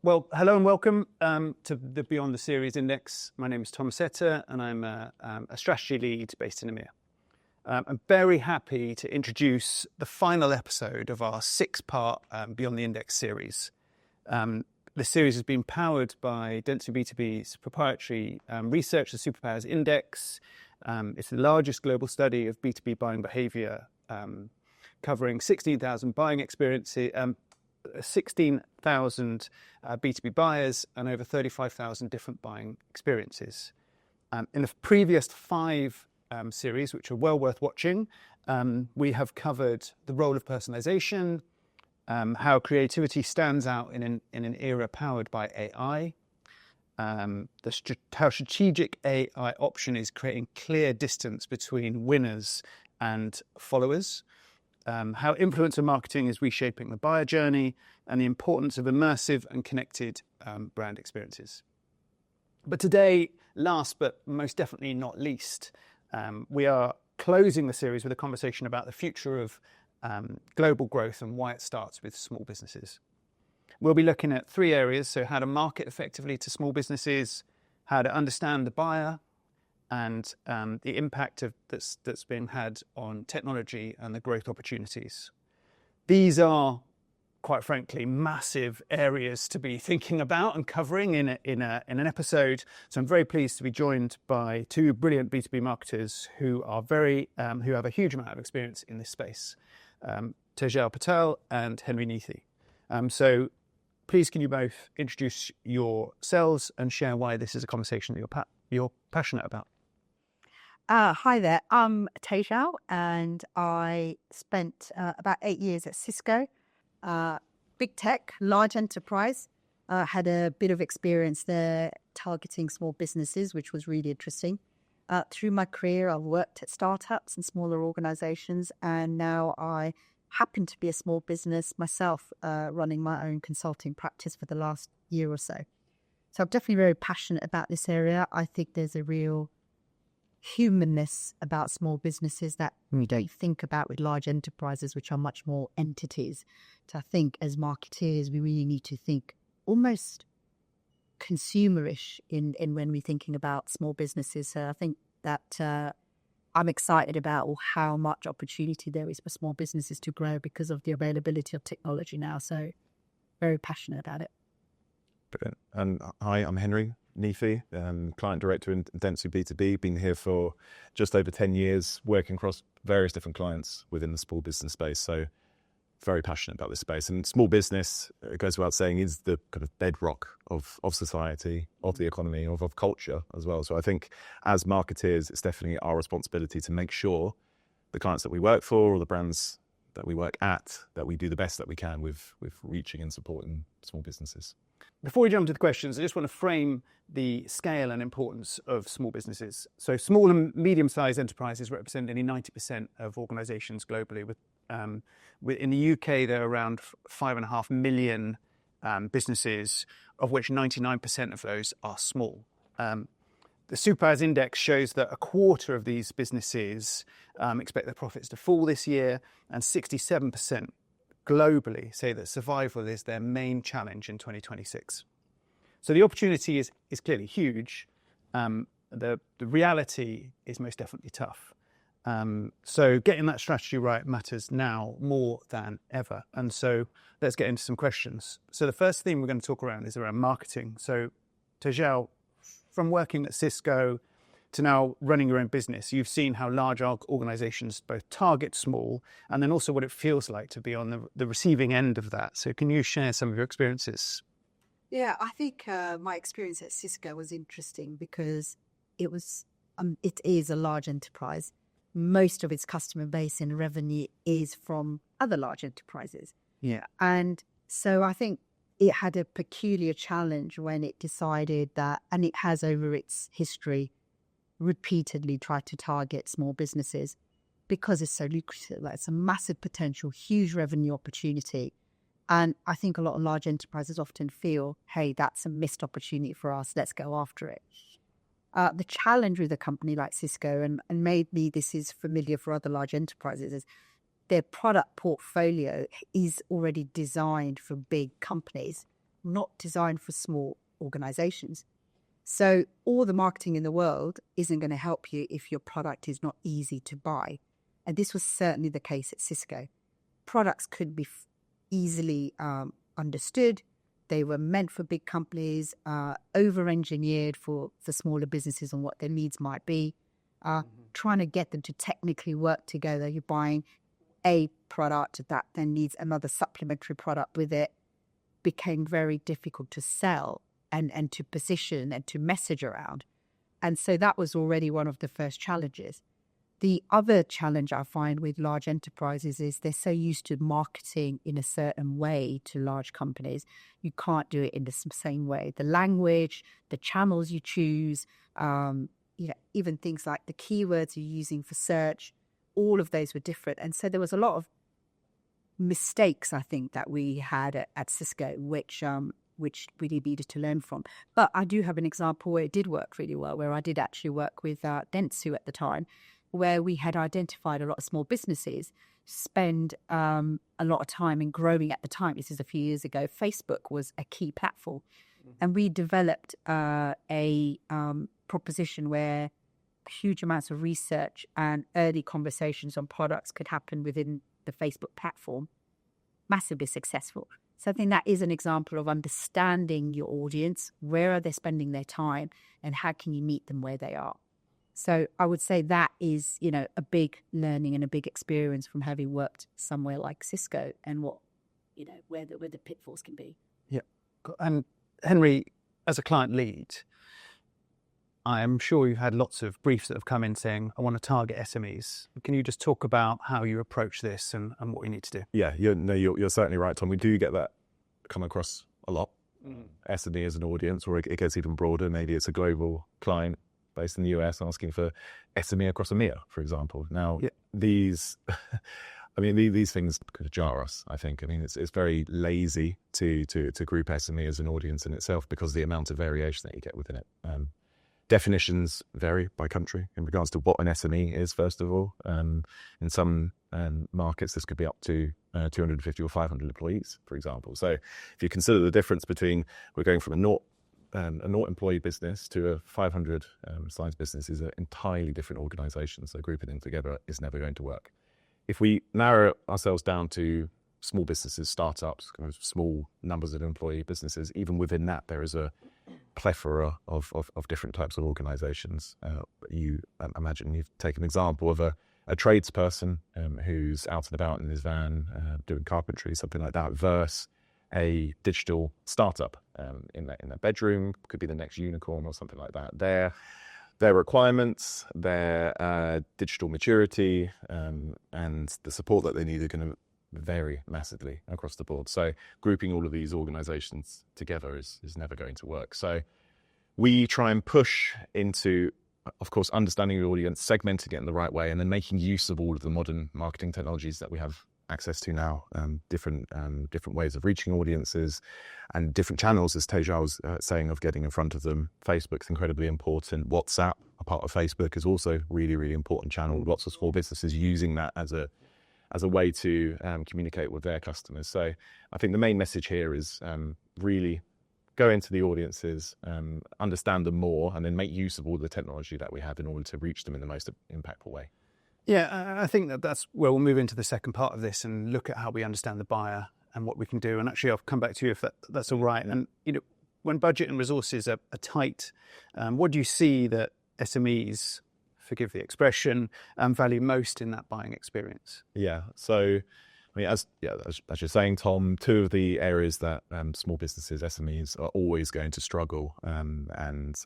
Well, hello and welcome to the Beyond the Series Index. My name is Tom Setter and I'm a strategy lead based in EMEA. I'm very happy to introduce the final episode of our 6-part Beyond the Index series. The series has been powered by Dentsu B2B's proprietary research, the Superpowers Index. It's the largest global study of B2B buying behavior, covering 16,000 buying experiences, 16,000 B2B buyers and over 35,000 different buying experiences. In the previous 5 series, which are well worth watching, we have covered the role of personalization, how creativity stands out in an era powered by AI, how strategic AI option is creating clear distance between winners and followers, how influencer marketing is reshaping the buyer journey, and the importance of immersive and connected brand experiences. But today, last but most definitely not least, we are closing the series with a conversation about the future of global growth and why it starts with small businesses. We'll be looking at 3 areas, so how to market effectively to small businesses, how to understand the buyer, and the impact that's been had on technology and the growth opportunities. These are, quite frankly, massive areas to be thinking about and covering in an episode. So I'm very pleased to be joined by 2 brilliant B2B marketers who are who have a huge amount of experience in this space, Tejal Patel and Henry Neathey. So please, can you both introduce yourselves and share why this is a conversation that you're passionate about? Hi there, I'm Tejal and I spent about 8 years at Cisco, big tech, large enterprise. Had a bit of experience there targeting small businesses, which was really interesting. Through my career, I've worked at startups and smaller organizations, and now I happen to be a small business myself, running my own consulting practice for the last year or so. So I'm definitely very passionate about this area. I think there's a real humanness about small businesses that we don't think about with large enterprises, which are much more entities. So I think as marketeers, we really need to think almost consumerish in when we're thinking about small businesses. So I think that I'm excited about how much opportunity there is for small businesses to grow because of the availability of technology now. So very passionate about it. Brilliant. And hi, I'm Henry Neathey, client director in Dentsu B2B. Been here for just over 10 years, working across various different clients within the small business space. So very passionate about this space. And small business, it goes without saying, is the kind of bedrock of society, of the economy, of culture as well. So I think as marketeers, it's definitely our responsibility to make sure the clients that we work for or the brands that we work at, that we do the best that we can with reaching and supporting small businesses. Before we jump to the questions, I just want to frame the scale and importance of small businesses. So small and medium-sized enterprises represent nearly 90% of organisations globally. In the UK, there are around 5.5 million businesses, of which 99% of those are small. The Superpowers Index shows that a quarter of these businesses expect their profits to fall this year, and 67% globally say that survival is their main challenge in 2026. So the opportunity is clearly huge. The reality is most definitely tough. So getting that strategy right matters now more than ever. And so let's get into some questions. So the first thing we're going to talk around is around marketing. So Tejal, from working at Cisco to now running your own business, you've seen how large organizations both target small and then also what it feels like to be on the receiving end of that. So can you share some of your experiences? Yeah, I think my experience at Cisco was interesting because it is a large enterprise. Most of its customer base and revenue is from other large enterprises. Yeah. And so I think it had a peculiar challenge when it decided that, and it has over its history, repeatedly tried to target small businesses because it's so lucrative. Like, it's a massive potential, huge revenue opportunity. And I think a lot of large enterprises often feel, hey, that's a missed opportunity for us. Let's go after it. The challenge with a company like Cisco, and maybe this is familiar for other large enterprises, is their product portfolio is already designed for big companies, not designed for small organizations. So all the marketing in the world isn't going to help you if your product is not easy to buy. And this was certainly the case at Cisco. Products could be easily understood. They were meant for big companies, over-engineered for smaller businesses and what their needs might be. Trying to get them to technically work together. You're buying a product that then needs another supplementary product with it. Became very difficult to sell and to position and to message around. And so that was already one of the first challenges. The other challenge I find with large enterprises is they're so used to marketing in a certain way to large companies. You can't do it in the same way. The language, the channels you choose, even things like the keywords you're using for search, all of those were different. And so there was a lot of mistakes, I think, that we had at Cisco, which we needed to learn from. But I do have an example where it did work really well, where I did actually work with Dentsu at the time, where we had identified a lot of small businesses spend a lot of time in growing at the time. This is a few years ago. Facebook was a key platform. And we developed a proposition where huge amounts of research and early conversations on products could happen within the Facebook platform. Massively successful. So I think that is an example of understanding your audience. Where are they spending their time and how can you meet them where they are? So I would say that is, a big learning and a big experience from having worked somewhere like Cisco and what, where the pitfalls can be. Yeah. And Henry, as a client lead, I am sure you've had lots of briefs that have come in saying, I want to target SMEs. Can you just talk about how you approach this and what you need to do? Yeah, you're certainly right, Tom. We do get that come across a lot. SME as an audience, or it gets even broader. Maybe it's a global client based in the US asking for SME across EMEA, for example. Now, these things could jar us, I think. I mean, it's very lazy to group SME as an audience in itself because of the amount of variation that you get within it. Definitions vary by country in regards to what an SME is, first of all. In some markets, this could be up to 250 or 500 employees, for example. So if you consider the difference between we're going from a naught employee business to a 500 size business is an entirely different organisation. So grouping them together is never going to work. If we narrow ourselves down to small businesses, startups, kind of small numbers of employee businesses, even within that, there is a plethora of different types of organisations. You imagine you've taken an example of a tradesperson who's out and about in his van doing carpentry, something like that, versus a digital startup in their bedroom, could be the next unicorn or something like that. Their requirements, their digital maturity, and the support that they need are going to vary massively across the board. So grouping all of these organizations together is never going to work. So we try and push into, of course, understanding the audience, segmenting it in the right way, and then making use of all of the modern marketing technologies that we have access to now, different ways of reaching audiences and different channels, as Tejal was saying, of getting in front of them. Facebook's incredibly important. WhatsApp, a part of Facebook, is also really, really important channel. Lots of small businesses using that as a way to communicate with their customers. So I think the main message here is really go into the audiences, understand them more, and then make use of all the technology that we have in order to reach them in the most impactful way. Yeah, I think that's where we'll move into the second part of this and look at how we understand the buyer and what we can do. And actually, I'll come back to you if that's all right. And, when budget and resources are tight, what do you see that SMEs, forgive the expression, value most in that buying experience? Yeah, so as you're saying, Tom, two of the areas that small businesses, SMEs, are always going to struggle and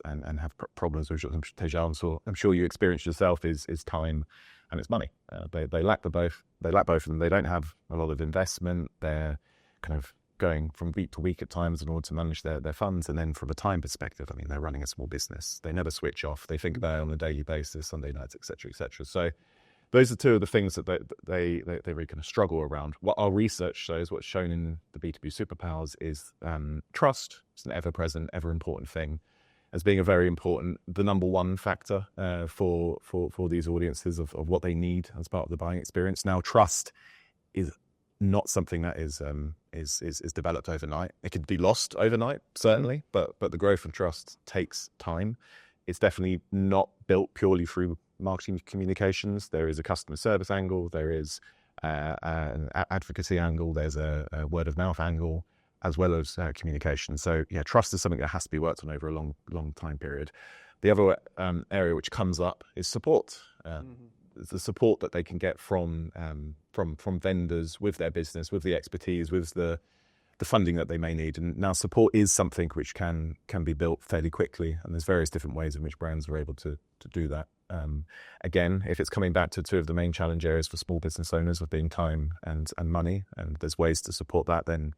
have problems with, Tejal, I'm sure you experienced yourself, is time and it's money. They lack both. They lack both of them. They don't have a lot of investment. They're kind of going from week to week at times in order to manage their funds. And then from a time perspective, they're running a small business. They never switch off. They think about it on a daily basis, Sunday nights, et cetera, et cetera. So those are two of the things that they really kind of struggle around. What our research shows, what's shown in the B2B superpowers, is trust. It's an ever-present, ever-important thing. as being a very important, the number one factor for these audiences of what they need as part of the buying experience. Now, trust is not something that is developed overnight. It could be lost overnight, certainly, but the growth of trust takes time. It's definitely not built purely through marketing communications. There is a customer service angle, there is an advocacy angle, there's a word of mouth angle, as well as communication. So yeah, trust is something that has to be worked on over a long time period. The other area which comes up is support. The support that they can get from vendors with their business, with the expertise, with the funding that they may need. And now support is something which can be built fairly quickly, and there's various different ways in which brands are able to do that. Again, if it's coming back to two of the main challenge areas for small business owners of being time and money, and there's ways to support that, then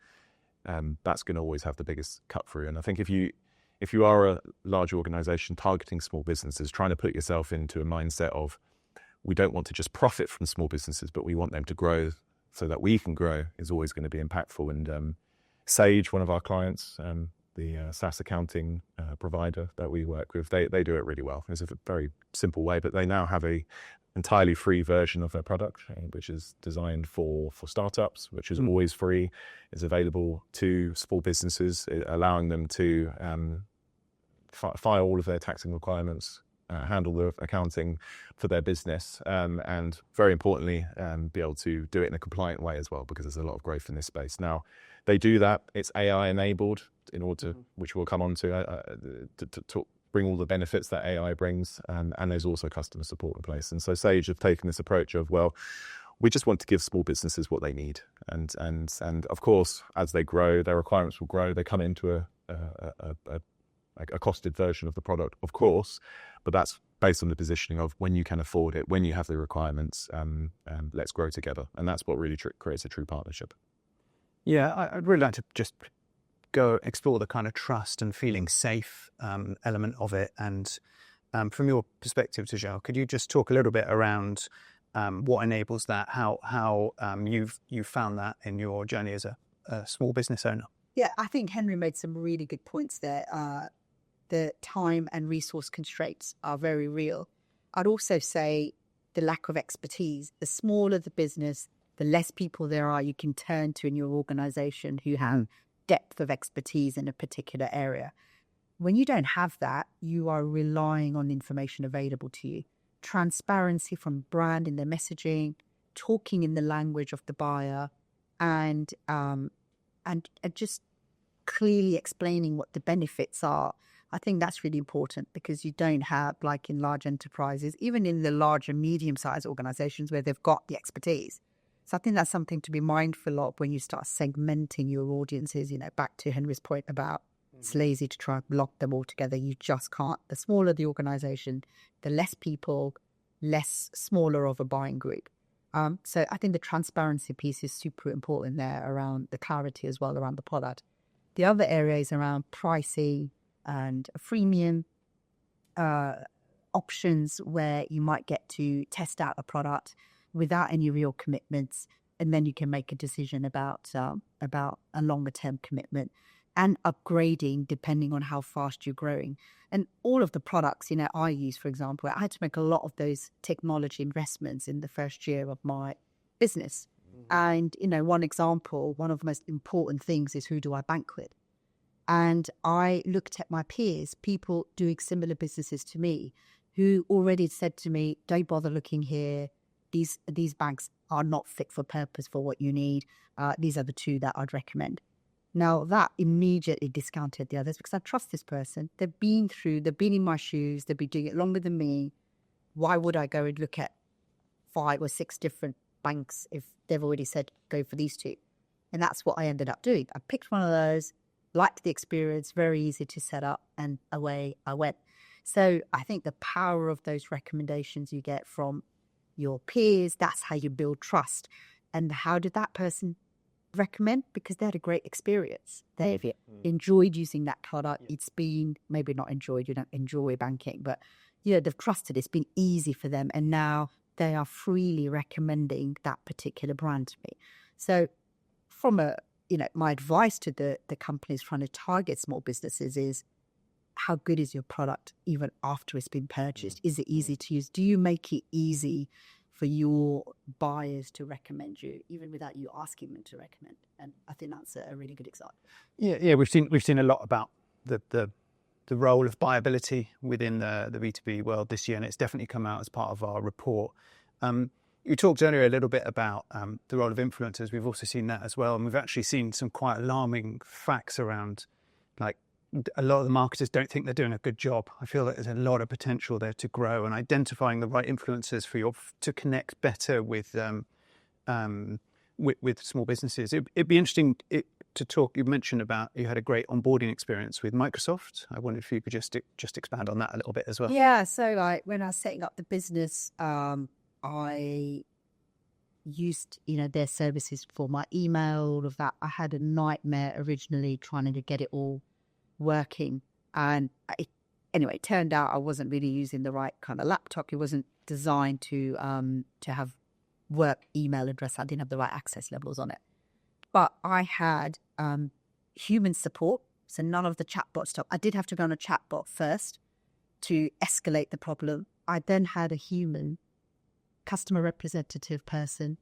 that's going to always have the biggest cut through. And I think if you are a large organization targeting small businesses, trying to put yourself into a mindset of, we don't want to just profit from small businesses, but we want them to grow so that we can grow, is always going to be impactful. And Sage, one of our clients, the SaaS accounting provider that we work with, they do it really well. It's a very simple way, but they now have a entirely free version of their product, which is designed for startups, which is always free, is available to small businesses, allowing them to file all of their taxing requirements, handle the accounting for their business, and very importantly, be able to do it in a compliant way as well, because there's a lot of growth in this space. Now, they do that. It's AI enabled in order to, which we'll come on to bring all the benefits that AI brings, and there's also customer support in place. And so Sage have taken this approach of, well, we just want to give small businesses what they need, and of course, as they grow, their requirements will grow. They come into a costed version of the product, of course, but that's based on the positioning of when you can afford it, when you have the requirements, let's grow together. And that's what really creates a true partnership. Yeah, I'd really like to just go explore the kind of trust and feeling safe element of it. And from your perspective, Tejal, could you just talk a little bit around what enables that, how you've found that in your journey as a small business owner? Yeah, I think Henry made some really good points there. The time and resource constraints are very real. I'd also say the lack of expertise. The smaller the business, the less people there are you can turn to in your organization who have depth of expertise in a particular area. When you don't have that, you are relying on information available to you. Transparency from brand in their messaging, talking in the language of the buyer, and just clearly explaining what the benefits are. I think that's really important, because you don't have, like in large enterprises, even in the large and medium-sized organizations where they've got the expertise. So I think that's something to be mindful of when you start segmenting your audiences, back to Henry's point about it's lazy to try and block them all together. You just can't. The smaller the organization, the less people, less smaller of a buying group. So I think the transparency piece is super important there, around the clarity as well around the product. The other area is around pricing and freemium options, where you might get to test out a product without any real commitments, and then you can make a decision about a longer term commitment, and upgrading depending on how fast you're growing. And all of the products, I use, for example, I had to make a lot of those technology investments in the first year of my business. And, one example, one of the most important things is, who do I bank with? And I looked at my peers, people doing similar businesses to me, who already said to me, don't bother looking here. These banks are not fit for purpose for what you need. These are the two that I'd recommend. Now, that immediately discounted the others, because I trust this person. They've been in my shoes. They've been doing it longer than me. Why would I go and look at 5 or 6 different banks if they've already said, go for these two? And that's what I ended up doing. I picked one of those, liked the experience, very easy to set up, and away I went. So I think the power of those recommendations you get from your peers, that's how you build trust. And how did that person recommend? Because they had a great experience. They've enjoyed using that product. It's been, maybe not enjoyed, you don't enjoy banking, but they've trusted. It's been easy for them, and now they are freely recommending that particular brand to me. So from my advice to the companies trying to target small businesses is, how good is your product even after it's been purchased? Is it easy to use? Do you make it easy for your buyers to recommend you, even without you asking them to recommend? And I think that's a really good example. Yeah, we've seen a lot about the role of buyability within the B2B world this year, and it's definitely come out as part of our report. You talked earlier a little bit about the role of influencers. We've also seen that as well, and we've actually seen some quite alarming facts around, like, a lot of the marketers don't think they're doing a good job. I feel that there's a lot of potential there to grow, and identifying the right influencers to connect better with small businesses. It'd be interesting to talk. You mentioned about you had a great onboarding experience with Microsoft. I wonder if you could just expand on that a little bit as well. Yeah, so like when I was setting up the business, I used their services for my email, all of that. I had a nightmare originally trying to get it all working, and it turned out I wasn't really using the right kind of laptop. It wasn't designed to have work email address. I didn't have the right access levels on it, but I had human support, so none of the chatbot stuff. I did have to go on a chatbot first to escalate the problem. I then had a human customer representative person,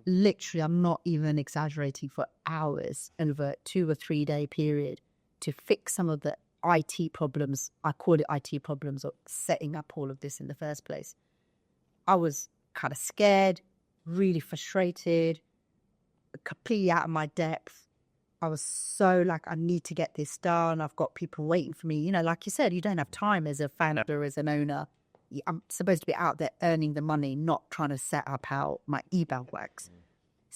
literally, I'm not even exaggerating, for hours over a 2 or 3 day period to fix some of the IT problems. I call it IT problems, or setting up all of this in the first place. I was kind of scared, really frustrated, completely out of my depth. I was so like, I need to get this done. I've got people waiting for me. Like you said, you don't have time as a founder, as an owner. I'm supposed to be out there earning the money, not trying to set up how my email works.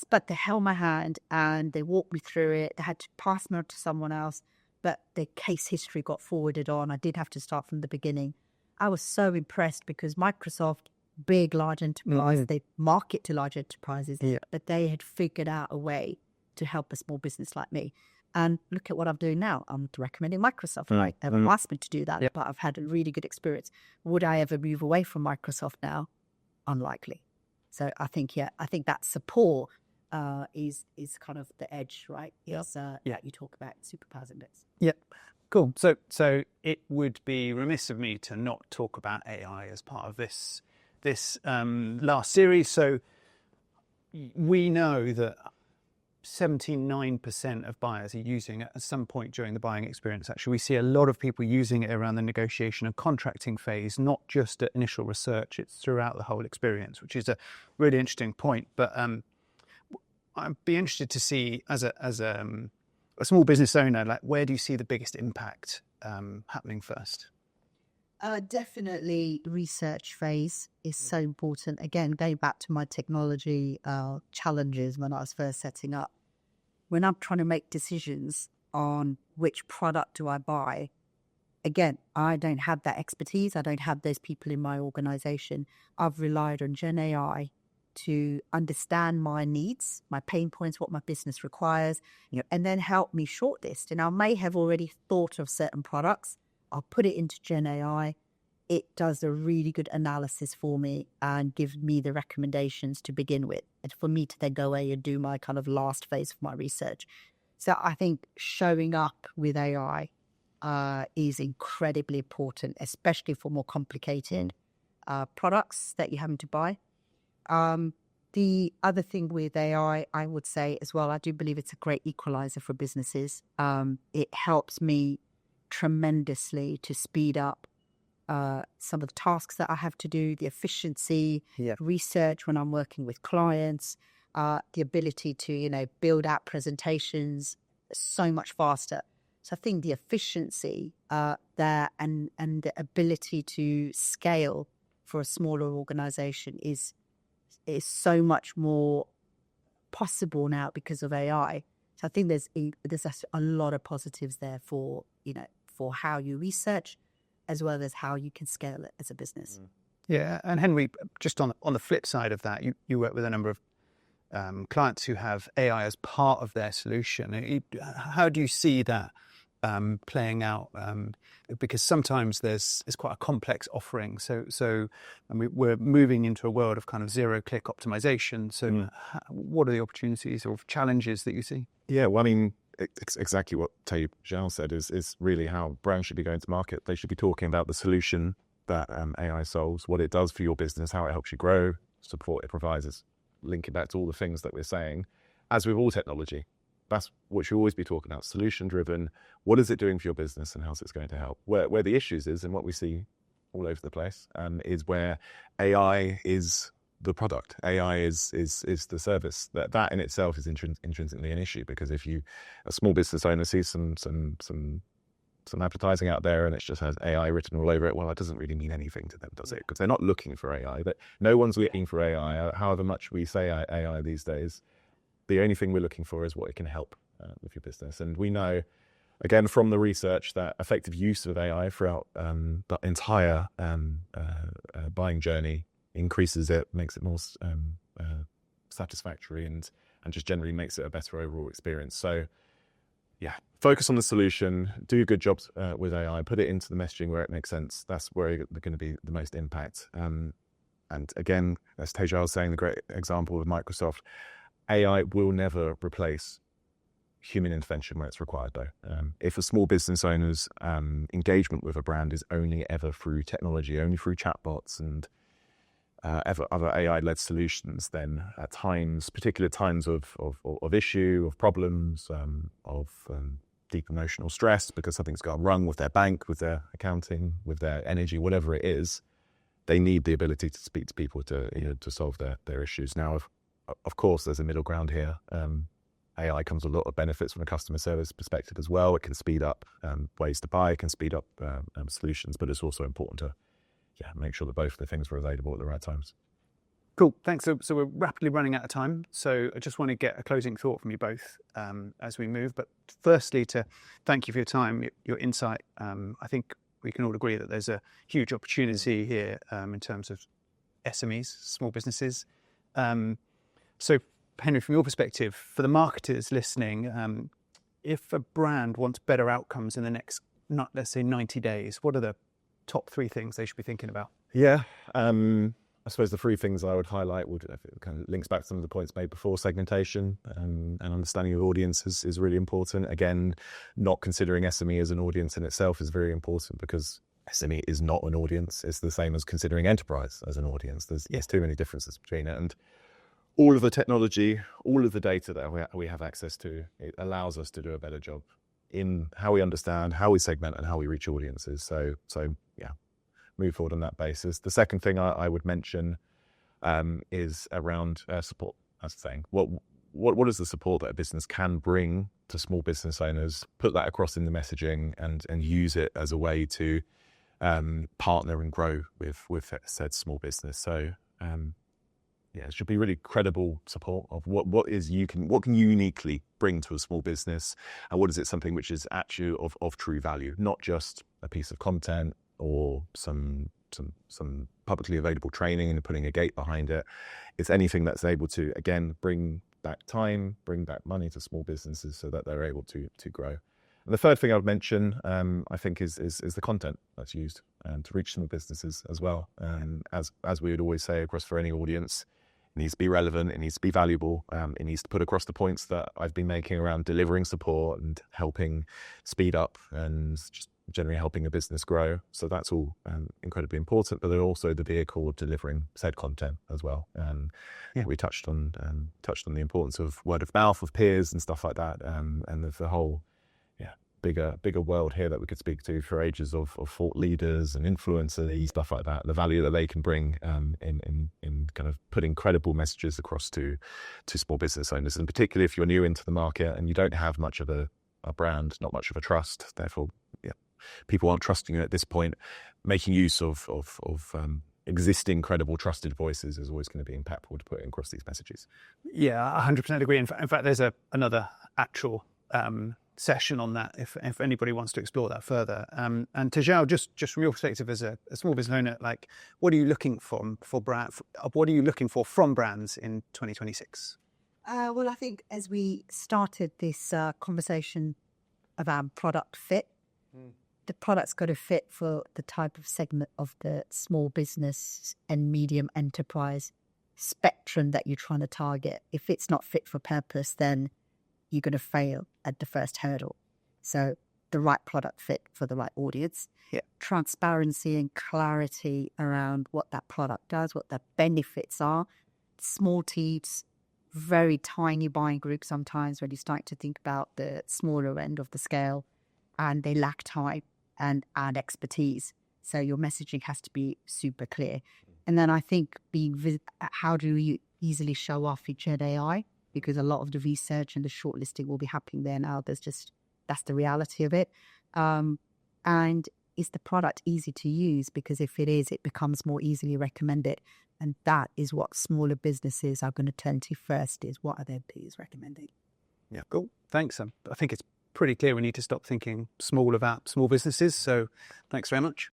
But they held my hand and they walked me through it. They had to pass me on to someone else, but the case history got forwarded on. I did have to start from the beginning. I was so impressed because Microsoft, big, large enterprise, they market to large enterprises, but they had figured out a way to help a small business like me. And look at what I'm doing now. I'm recommending Microsoft. Right? They've asked me to do that, but I've had a really good experience. Would I ever move away from Microsoft now? Unlikely. So I think that support is kind of the edge, right? It's, that you talk about Superpowers Index. Yep. Cool. So it would be remiss of me to not talk about AI as part of this last series. So we know that 79% of buyers are using it at some point during the buying experience. Actually, we see a lot of people using it around the negotiation and contracting phase, not just at initial research. It's throughout the whole experience, which is a really interesting point. But I'd be interested to see, as a small business owner, like, where do you see the biggest impact happening first? Definitely research phase is so important. Again, going back to my technology challenges when I was first setting up, when I'm trying to make decisions on which product do I buy, again, I don't have that expertise. I don't have those people in my organization. I've relied on Gen AI to understand my needs, my pain points, what my business requires, and then help me shortlist. And I may have already thought of certain products. I'll put it into Gen AI. It does a really good analysis for me and gives me the recommendations to begin with, and for me to then go away and do my kind of last phase of my research. So I think showing up with AI is incredibly important, especially for more complicated products that you're having to buy. The other thing with AI, I would say as well, I do believe it's a great equalizer for businesses. It helps me tremendously to speed up some of the tasks that I have to do, the efficiency, research when I'm working with clients, the ability to, build out presentations so much faster. So I think the efficiency there and the ability to scale for a smaller organization is so much more possible now because of AI. So I think there's a lot of positives there for how you research, as well as how you can scale it as a business. Yeah, and Henry, just on the flip side of that, you work with a number of clients who have AI as part of their solution. How do you see that playing out? Because sometimes it's quite a complex offering. So we're moving into a world of kind of zero-click optimization. So what are the opportunities or challenges that you see? Yeah, well, I mean, exactly what Tejal said is really how brands should be going to market. They should be talking about the solution that AI solves, what it does for your business, how it helps you grow, support it provides. It's linking back to all the things that we're saying. As with all technology, that's what you always be talking about, solution-driven. What is it doing for your business and how's it going to help? Where the issues is, and what we see all over the place, is where AI is the product. AI is the service. That in itself is intrinsically an issue, because if a small business owner sees some advertising out there and it just has AI written all over it, well, that doesn't really mean anything to them, does it? Because they're not looking for AI. But no one's looking for AI. However much we say AI these days, the only thing we're looking for is what it can help with your business. And we know, again, from the research, that effective use of AI throughout the entire buying journey increases it, makes it more satisfactory, and just generally makes it a better overall experience. So yeah, focus on the solution, do a good job with AI, put it into the messaging where it makes sense. That's where you're going to be the most impact. And again, as Tejal was saying, the great example of Microsoft, AI will never replace human intervention where it's required, though. If a small business owner's engagement with a brand is only ever through technology, only through chatbots and other AI-led solutions, then at times, particular times of issue, of problems, of deep emotional stress because something's gone wrong with their bank, with their accounting, with their energy, whatever it is, they need the ability to speak to people to solve their issues. Now, of course, there's a middle ground here. AI comes with a lot of benefits from a customer service perspective as well. It can speed up ways to buy, it can speed up solutions, but it's also important to make sure that both of the things are available at the right times. Cool, thanks. So we're rapidly running out of time. So I just want to get a closing thought from you both as we move. But firstly, to thank you for your time, your insight. I think we can all agree that there's a huge opportunity here in terms of SMEs, small businesses. So Henry, from your perspective, for the marketers listening, if a brand wants better outcomes in the next, let's say 90 days, what are the top 3 things they should be thinking about? Yeah, I suppose the 3 things I would highlight kind of links back to some of the points made before. Segmentation and understanding of audience is really important. Again, not considering SME as an audience in itself is very important, because SME is not an audience. It's the same as considering enterprise as an audience. There's too many differences between it. And all of the technology, all of the data that we have access to, it allows us to do a better job in how we understand, how we segment, and how we reach audiences. So yeah, move forward on that basis. The second thing I would mention is around support. That's the thing. What is the support that a business can bring to small business owners? Put that across in the messaging and use it as a way to partner and grow with said small business. So it should be really credible support of what can you uniquely bring to a small business, and what is it something which is actually of true value, not just a piece of content or some publicly available training and putting a gate behind it. It's anything that's able to, again, bring back time, bring back money to small businesses so that they're able to grow. And the third thing I would mention, I think, is the content that's used to reach small businesses as well. As we would always say across for any audience, it needs to be relevant, it needs to be valuable, it needs to put across the points that I've been making around delivering support and helping speed up and just generally helping a business grow. So that's all incredibly important, but they're also the vehicle of delivering said content as well. We touched on the importance of word of mouth, of peers and stuff like that, and the whole bigger world here that we could speak to for ages of thought leaders and influencers, stuff like that, the value that they can bring in kind of putting credible messages across to small business owners, and particularly if you're new into the market and you don't have much of a brand, not much of a trust, therefore people aren't trusting you at this point, making use of existing credible trusted voices is always going to be impactful to put across these messages. Yeah, 100% agree. In fact, there's another actual session on that if anybody wants to explore that further. And Tejal, just from your perspective as a small business owner, like, what are you looking for what are you looking for from brands in 2026? Well, I think as we started this conversation around product fit, the product's got to fit for the type of segment of the small business and medium enterprise spectrum that you're trying to target. If it's not fit for purpose, then you're going to fail at the first hurdle. So the right product fit for the right audience, transparency and clarity around what that product does, what the benefits are, small teams, very tiny buying groups sometimes when you start to think about the smaller end of the scale, and they lack time and expertise. So your messaging has to be super clear. And then I think how do you easily show off your Gen AI? Because a lot of the research and the shortlisting will be happening there now. That's the reality of it. And is the product easy to use? Because if it is, it becomes more easily recommended. And that is what smaller businesses are going to turn to first, is what are their peers recommending? Yeah, cool. Thanks. I think it's pretty clear we need to stop thinking small about small businesses. So thanks very much.